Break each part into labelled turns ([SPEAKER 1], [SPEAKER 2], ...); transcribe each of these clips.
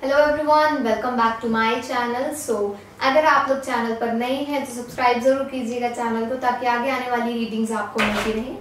[SPEAKER 1] Hello everyone, welcome back to my channel. अगर आप लोग चैनल पर नए हैं तो सब्सक्राइब जरूर कीजिएगा चैनल को, ताकि आगे आने वाली रीडिंग्स आपको मिलती रहे।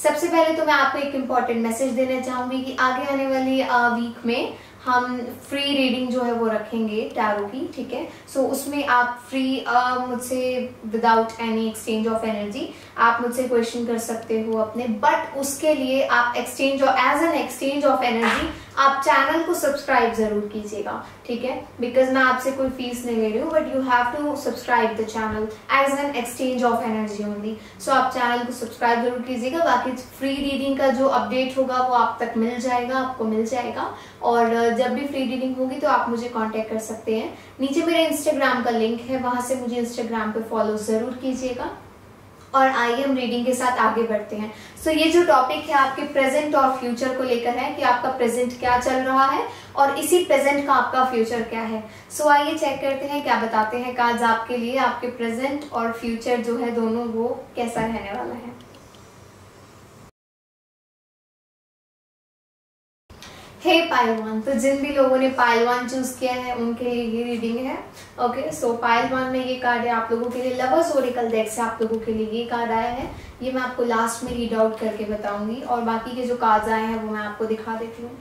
[SPEAKER 1] सबसे पहले तो मैं आपको एक इम्पॉर्टेंट मैसेज देना चाहूंगी कि आगे आने वाली वीक में हम फ्री रीडिंग जो है वो रखेंगे टैरो की, ठीक है। सो उसमें आप फ्री मुझसे without any exchange of energy आप मुझसे क्वेश्चन कर सकते हो अपने, बट उसके लिए आप exchange as an exchange of energy आप चैनल को सब्सक्राइब जरूर कीजिएगा, ठीक है। बिकॉज मैं आपसे कोई फीस नहीं ले रही हूँ, but you have to subscribe the channel as an exchange of energy only. So आप चैनल को सब्सक्राइब जरूर कीजिएगा। बाकी फ्री रीडिंग का जो अपडेट होगा वो आप तक मिल जाएगा, आपको मिल जाएगा। और जब भी फ्री रीडिंग होगी तो आप मुझे कांटेक्ट कर सकते हैं। नीचे मेरे इंस्टाग्राम का लिंक है, वहां से मुझे इंस्टाग्राम पे फॉलो जरूर कीजिएगा। और आइए हम रीडिंग के साथ आगे बढ़ते हैं। सो ये जो टॉपिक है आपके प्रेजेंट और फ्यूचर को लेकर है कि आपका प्रेजेंट क्या चल रहा है और इसी प्रेजेंट का आपका फ्यूचर क्या है। सो आइए चेक करते हैं क्या बताते हैं कार्ड्स आपके लिए। आपके प्रेजेंट और फ्यूचर जो है दोनों वो कैसा रहने वाला है। हे पाइल वन, तो जिन भी लोगों ने पाइल वन चूज किया है उनके लिए ये रीडिंग है। ओके, सो पाइल वन में ये कार्ड है आप लोगों के लिए। लवर्स ओरेकल डेक से आप लोगों के लिए ये कार्ड आया है। ये मैं आपको लास्ट में रीड आउट करके बताऊंगी और बाकी के जो कार्ड्स आए हैं वो मैं आपको दिखा देती हूँ।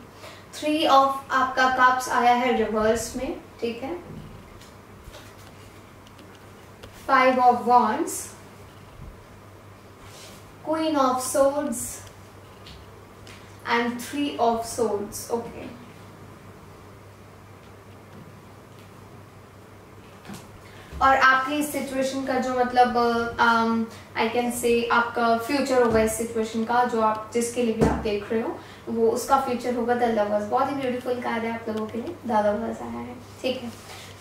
[SPEAKER 1] 3 ऑफ आपका कप्स आया है रिवर्स में, ठीक है। 5 of wands, queen of swords and 3 of swords. Okay. और आपकी इस सिचुएशन का जो मतलब आई कैन से आपका फ्यूचर होगा इस सिचुएशन का, जो आप जिसके लिए भी आप देख रहे हो वो उसका फ्यूचर होगा द लवर्स। बहुत ही ब्यूटीफुल कार्ड है आप लोगों के लिए, द लवर्स आया है, ठीक है।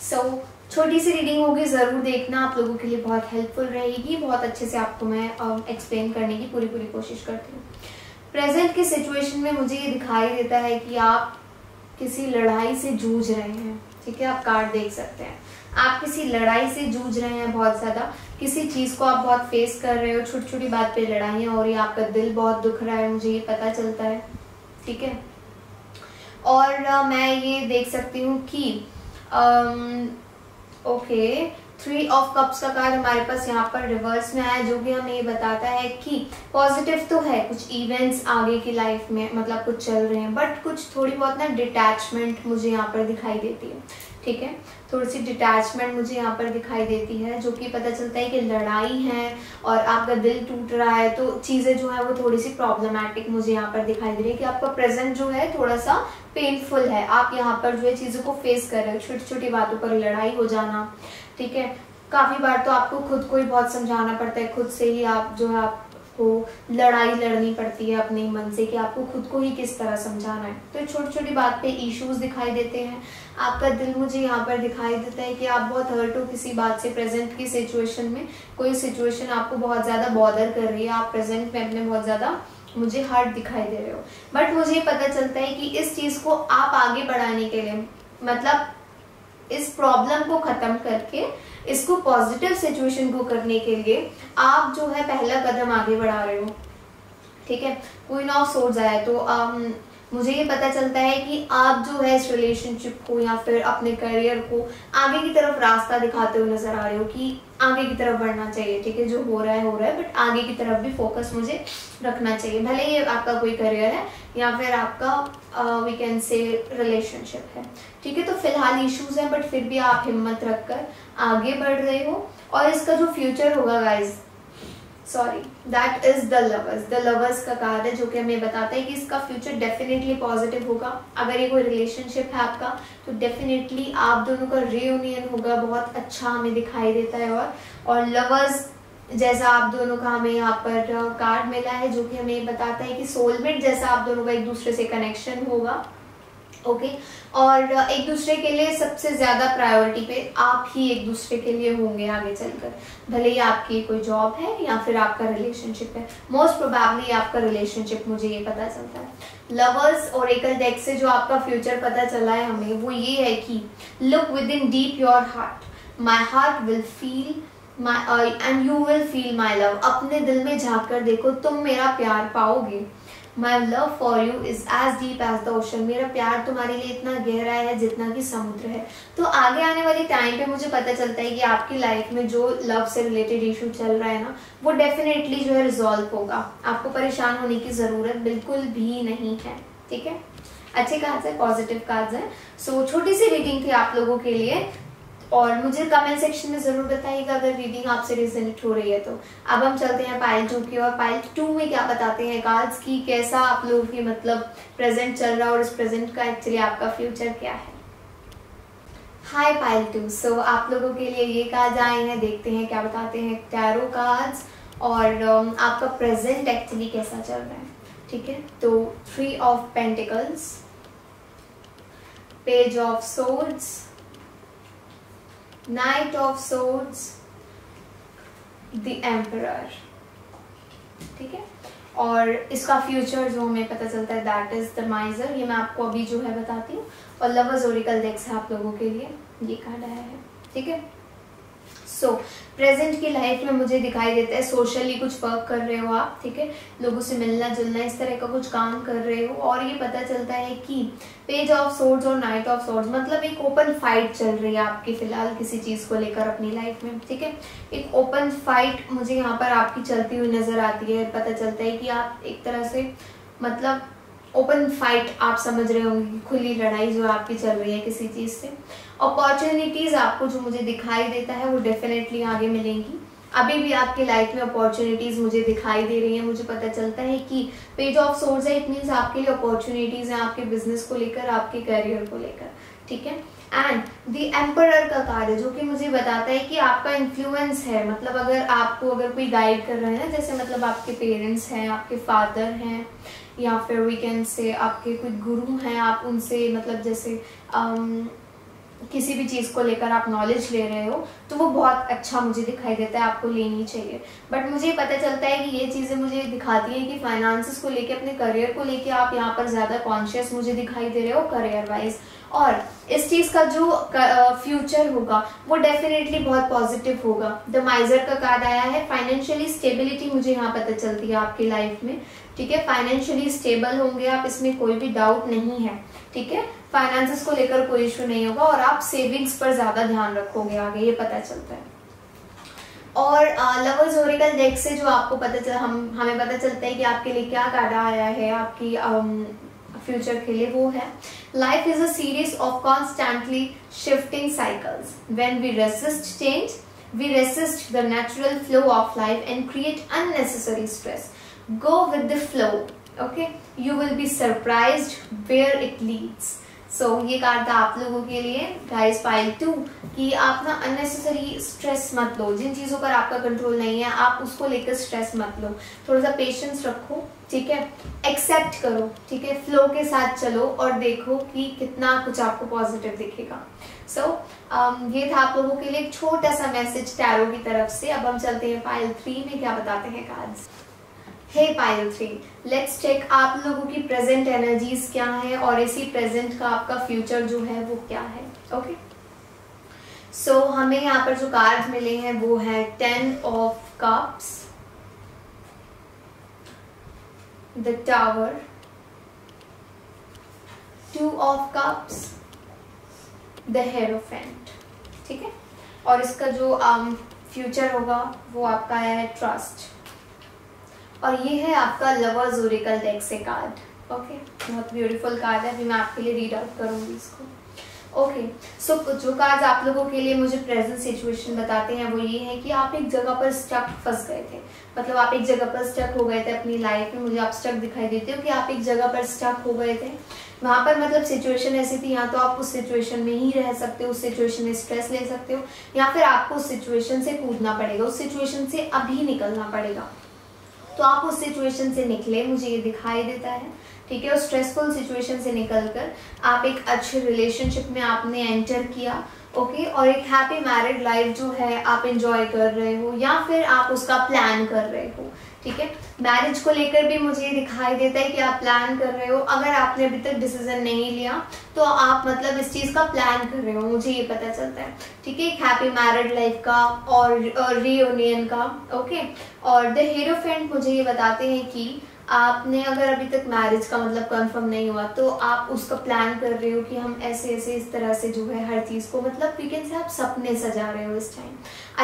[SPEAKER 1] सो छोटी सी रीडिंग होगी, जरूर देखना, आप लोगों के लिए बहुत हेल्पफुल रहेगी। बहुत अच्छे से आपको मैं एक्सप्लेन करने की पूरी कोशिश करती हूँ। प्रेजेंट की सिचुएशन में मुझे ये दिखाई देता है कि आप किसी लड़ाई से जूझ रहे हैं, ठीक है। आप कार्ड देख सकते हैं, आप किसी लड़ाई से जूझ रहे हैं बहुत ज्यादा। किसी चीज को आप बहुत फेस कर रहे हो, छोटी छोटी बात पे लड़ाइयाँ हो रही है, आपका दिल बहुत दुख रहा है, मुझे ये पता चलता है, ठीक है। और मैं ये देख सकती हूँ कि ओके 3 ऑफ कप्स का कार्ड हमारे पास यहाँ पर रिवर्स में आया, जो कि हमें ये बताता है कि पॉजिटिव तो है, कुछ इवेंट्स आगे की लाइफ में मतलब कुछ चल रहे हैं, बट कुछ थोड़ी बहुत ना डिटैचमेंट मुझे यहाँ पर दिखाई देती है, ठीक है। थोड़ी सी डिटैचमेंट मुझे यहाँ पर दिखाई देती है, जो कि पता चलता है कि लड़ाई है और आपका दिल टूट रहा है, तो चीज़ें जो है वो थोड़ी सी प्रॉब्लमैटिक मुझे यहाँ पर दिखाई दे रही है कि आपका प्रेजेंट जो है थोड़ा सा पेनफुल है। आप यहाँ पर जो है चीज़ों को फेस कर रहे हो, छोटी छोटी बातों पर लड़ाई हो जाना, ठीक है। काफ़ी बार तो आपको खुद को ही बहुत समझाना पड़ता है, खुद से ही आप जो है आपको लड़ाई लड़नी पड़ती है अपने मन से कि आपको खुद को ही किस तरह समझाना है। तो छोटी छोटी बात पे इश्यूज दिखाई देते हैं। आपका दिल मुझे यहाँ पर दिखाई देता है कि आप बहुत हर्ट हो किसी बात से। प्रेजेंट की सिचुएशन में कोई सिचुएशन आपको बहुत ज़्यादा बॉदर कर रही है, आप प्रेजेंट में अपने बहुत ज़्यादा मुझे हर्ट दिखाई दे रहे हो, बट मुझे पता चलता है कि इस चीज़ को आप आगे बढ़ाने के लिए, मतलब इस प्रॉब्लम को खत्म करके इसको पॉजिटिव सिचुएशन को करने के लिए आप जो है पहला कदम आगे बढ़ा रहे हो, ठीक है। क्वीन ऑफ सोर्ड्स आया, तो मुझे ये पता चलता है कि आप जो है इस रिलेशनशिप को या फिर अपने करियर को आगे की तरफ रास्ता दिखाते हुए नजर आ रहे हो कि आगे की तरफ बढ़ना चाहिए, ठीक है। जो हो रहा है बट आगे की तरफ भी फोकस मुझे रखना चाहिए, भले ये आपका कोई करियर है या फिर आपका वी कैन से रिलेशनशिप है, ठीक है। तो फिलहाल इश्यूज हैं, बट फिर भी आप हिम्मत रखकर आगे बढ़ रहे हो। और इसका जो फ्यूचर होगा guys, sorry, that is the lovers. The lovers का कार्ड है, जो कि हमें बताता है कि इसका फ्यूचर डेफिनेटली पॉजिटिव होगा। अगर ये कोई रिलेशनशिप है आपका तो डेफिनेटली आप दोनों का रियूनियन होगा, बहुत अच्छा हमें दिखाई देता है। और लवर्स जैसा आप दोनों का हमें यहाँ पर कार्ड मिला है, जो कि हमें बताता है कि सोलमेट जैसा आप दोनों का एक दूसरे से कनेक्शन होगा, ओके। और एक दूसरे के लिए सबसे ज्यादा प्रायोरिटी पे आप ही एक दूसरे के लिए होंगे आगे चलकर, भले ही आपकी कोई जॉब है या फिर आपका रिलेशनशिप है। मोस्ट प्रोबेबली आपका रिलेशनशिप, मुझे ये पता चलता है। लवर्स ओरेकल डेक से जो आपका फ्यूचर पता चला है हमें, वो ये है कि look with in deep your heart, my heart will feel and you will feel my love. अपने दिल में झांक कर देखो, तुम मेरा प्यार पाओगे। My love for you is as deep as the ocean, मेरा प्यार तुम्हारे लिए इतना गहरा है जितना कि समुद्र है। तो आगे आने वाली टाइम पे मुझे पता चलता है कि आपकी लाइफ में जो लव से रिलेटेड इशू चल रहा है ना, वो डेफिनेटली जो है रिजॉल्व होगा। आपको परेशान होने की जरूरत बिल्कुल भी नहीं है, ठीक है। अच्छे कार्ड्स है, पॉजिटिव कार्ड्स है। सो छोटी सी रीडिंग थी आप लोगों के लिए, और मुझे कमेंट सेक्शन में जरूर बताइएगा अगर रीडिंग आपसे रेजोनेट हो रही है तो। अब हम चलते हैं पाइल 2 की, और पाइल 2 में क्या बताते हैं कार्ड्स की, कैसा आप लोगों की मतलब प्रेजेंट चल रहा है और इस प्रेजेंट का एक्चुअली आपका फ्यूचर क्या है। हाय पाइल 2, सो आप लोगों के लिए ये कार्ड्स आए हैं, देखते हैं क्या बताते हैं टैरो कार्ड्स, और आपका प्रेजेंट एक्चुअली कैसा चल रहा है, ठीक है। तो 3 of pentacles, page of swords, night of swords, the emperor, ठीक है। और इसका फ्यूचर जो हमें पता चलता है दैट इज द माइजर, ये मैं आपको अभी जो है बताती हूँ। और लवर्स ओरेकल डेक्स है आप लोगों के लिए, ये कार्ड आया है, ठीक है। सो प्रेजेंट की लाइफ में मुझे दिखाई देता है सोशली कुछ वर्क कर रहे हो आप, ठीक है, लोगों से मिलना जुलना इस तरह का कुछ काम कर रहे हो। और ये पता चलता है कि पेज ऑफ सोर्ड्स और नाइट ऑफ सोर्ड्स मतलब एक ओपन फाइट चल रही है आपकी फिलहाल किसी चीज को लेकर अपनी लाइफ में, ठीक है। एक ओपन फाइट मुझे यहाँ पर आपकी चलती हुई नजर आती है। पता चलता है कि आप एक तरह से मतलब ओपन फाइट आप समझ रहे होंगे, खुली लड़ाई जो आपकी चल रही है किसी चीज से। अपॉर्चुनिटीज आपको जो मुझे दिखाई देता है वो डेफिनेटली आगे मिलेंगी। अभी भी आपकी लाइफ में अपॉर्चुनिटीज मुझे दिखाई दे रही है। मुझे पता चलता है कि पेज ऑफ सोर्ड्स है, इट मीन्स आपके लिए अपॉर्चुनिटीज हैं आपके बिजनेस को लेकर, आपके करियर को लेकर, ठीक है। एंड द एम्परर का कार्ड है जो कि मुझे बताता है कि आपका इन्फ्लुएंस है, मतलब अगर कोई गाइड कर रहे हैं ना, जैसे मतलब आपके पेरेंट्स हैं, आपके फादर हैं, या फिर वी कैन से आपके कोई गुरु हैं, आप उनसे मतलब जैसे किसी भी चीज़ को लेकर आप नॉलेज ले रहे हो, तो वो बहुत अच्छा मुझे दिखाई देता है, आपको लेनी चाहिए। बट मुझे पता चलता है कि ये चीज़ें मुझे दिखाती हैं कि फाइनेंसेस को लेके, अपने करियर को लेके आप यहाँ पर ज़्यादा कॉन्शियस मुझे दिखाई दे रहे हो करियर वाइज। और इस चीज़ का जो फ्यूचर होगा वो डेफिनेटली बहुत पॉजिटिव होगा। द माइजर का कार्ड आया है, फाइनेंशियली स्टेबिलिटी मुझे यहाँ पता चलती है आपकी लाइफ में, ठीक है। फाइनेंशियली स्टेबल होंगे आप, इसमें कोई भी डाउट नहीं है, ठीक है। फाइनेंसेस को लेकर कोई इशू नहीं होगा, और आप सेविंग्स पर ज्यादा ध्यान रखोगे आगे, ये पता चलता है। और लवर्स ओरेकल डेक से जो आपको हमें पता चलता है कि आपके लिए क्या कार्ड आया है आपकी फ्यूचर के लिए, वो है life is a series of constantly shifting cycles. When we resist change, we resist the natural flow of life and create unnecessary stress. Go with the flow, okay? You will be surprised where it leads. So ये card था आप लोगों के लिए guys pile 2 कि आप ना unnecessary stress मत लो। जिन चीज़ों पर आपका कंट्रोल नहीं है आप उसको लेकर स्ट्रेस मत लो, थोड़ा सा पेशेंस रखो, ठीक है। एक्सेप्ट करो, ठीक है, फ्लो के साथ चलो और देखो कि कितना कुछ आपको पॉजिटिव दिखेगा। सो ये था आप लोगों के लिए एक छोटा सा मैसेज टैरो की तरफ से। अब हम चलते हैं पाइल 3 में, क्या बताते हैं कार्ड्स। हे पाइल 3, लेट्स चेक आप लोगों की प्रेजेंट एनर्जीज क्या है और इसी प्रेजेंट का आपका फ्यूचर जो है वो क्या है, ओके। सो हमें यहाँ पर जो कार्ड मिले हैं वो है 10 of cups, the tower, 2 of cups, the hierophant, ठीक है। और इसका जो फ्यूचर होगा वो आपका है ट्रस्ट। और ये है आपका लवर्स ओरेकल डेक से कार्ड, ओके। बहुत ब्यूटीफुल कार्ड है, अभी मैं आपके लिए रीड आउट करूंगी इसको, ओके। सो जो कार्ड आप लोगों के लिए मुझे प्रेजेंट सिचुएशन बताते हैं वो ये है कि आप एक जगह पर स्टक फंस गए थे, मतलब आप एक जगह पर स्टक हो गए थे अपनी लाइफ में। मुझे आप स्टक दिखाई देते हो कि आप एक जगह पर स्टक हो गए थे, वहां पर मतलब सिचुएशन ऐसी थी, या तो आप उस सिचुएशन में ही रह सकते हो, उस सिचुएशन में स्ट्रेस ले सकते हो, या फिर आपको उस सिचुएशन से कूदना पड़ेगा, उस सिचुएशन से अभी निकलना पड़ेगा। तो आप उस सिचुएशन से निकले, मुझे ये दिखाई देता है, ठीक है। उस स्ट्रेसफुल सिचुएशन से निकलकर आप एक अच्छे रिलेशनशिप में आपने एंटर किया, ओके। और एक हैप्पी मैरिड लाइफ जो है आप एंजॉय कर रहे हो, या फिर आप उसका प्लान कर रहे हो, ठीक है। मैरिज को लेकर भी मुझे दिखाई देता है कि आप प्लान कर रहे हो। अगर आपने अभी तक डिसीजन नहीं लिया तो आप मतलब इस चीज का प्लान कर रहे हो, मुझे ये पता चलता है, ठीक है। एक हैप्पी मैरिड लाइफ का और रियूनियन का, ओके। और द हीरोफेंट मुझे ये बताते हैं कि आपने अगर अभी तक मैरिज का मतलब कंफर्म नहीं हुआ तो आप उसका प्लान कर रहे हो कि हम ऐसे ऐसे इस तरह से जो है हर चीज़ को मतलब वीकेंड से आप सपने सजा रहे हो इस टाइम।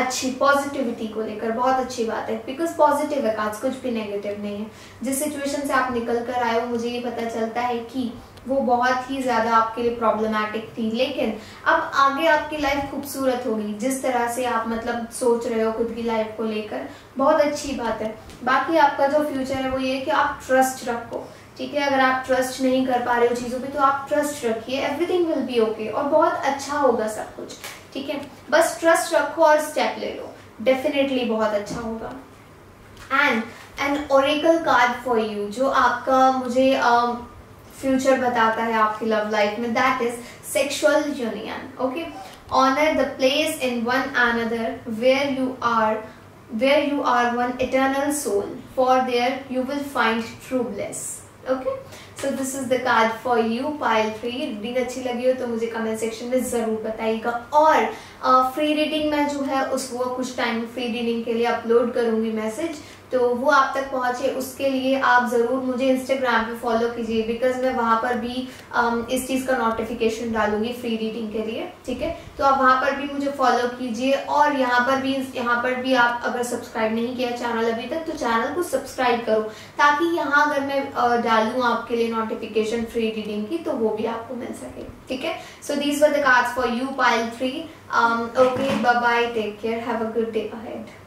[SPEAKER 1] अच्छी पॉजिटिविटी को लेकर बहुत अच्छी बात है, बिकॉज पॉजिटिव है कार्ड्स, कुछ भी नेगेटिव नहीं है। जिस सिचुएशन से आप निकल कर आए हो मुझे ये पता चलता है कि वो बहुत ही ज़्यादा आपके लिए प्रॉब्लमैटिक थी, लेकिन अब आगे आपकी लाइफ खूबसूरत होगी। जिस तरह से आप मतलब सोच रहे हो खुद की लाइफ को लेकर, बहुत अच्छी बात है। बाकी आपका जो फ्यूचर है वो ये है कि आप ट्रस्ट रखो, ठीक है। अगर आप ट्रस्ट नहीं कर पा रहे हो चीज़ों पे तो आप ट्रस्ट रखिए, एवरीथिंग विल बी ओके और बहुत अच्छा होगा सब कुछ, ठीक है। बस ट्रस्ट रखो और स्टेप ले लो, डेफिनेटली बहुत अच्छा होगा। And an oracle card for you जो आपका मुझे फ्यूचर बताता है आपकी लव लाइफ में, that is sexual union. Okay, honour the place in one another where you are one eternal soul, for there you will find true bliss. Okay, so this is the card for you, pile 3. Reading अच्छी लगी हो तो मुझे comment section में जरूर बताइएगा। और free reading में जो है वो कुछ टाइम फ्री रीडिंग के लिए अपलोड करूंगी मैसेज, तो वो आप तक पहुंचे उसके लिए आप ज़रूर मुझे इंस्टाग्राम पे फॉलो कीजिए, बिकॉज मैं वहाँ पर भी इस चीज़ का नोटिफिकेशन डालूंगी फ्री रीडिंग के लिए, ठीक है। तो आप वहाँ पर भी मुझे फॉलो कीजिए और यहाँ पर भी आप अगर सब्सक्राइब नहीं किया चैनल अभी तक तो चैनल को सब्सक्राइब करो, ताकि यहाँ अगर मैं डालूँ आपके लिए नोटिफिकेशन फ्री रीडिंग की तो वो भी आपको मिल सके, ठीक है। So these were the cards for you, pile 3. Okay, bye bye, take care, have a good day ahead.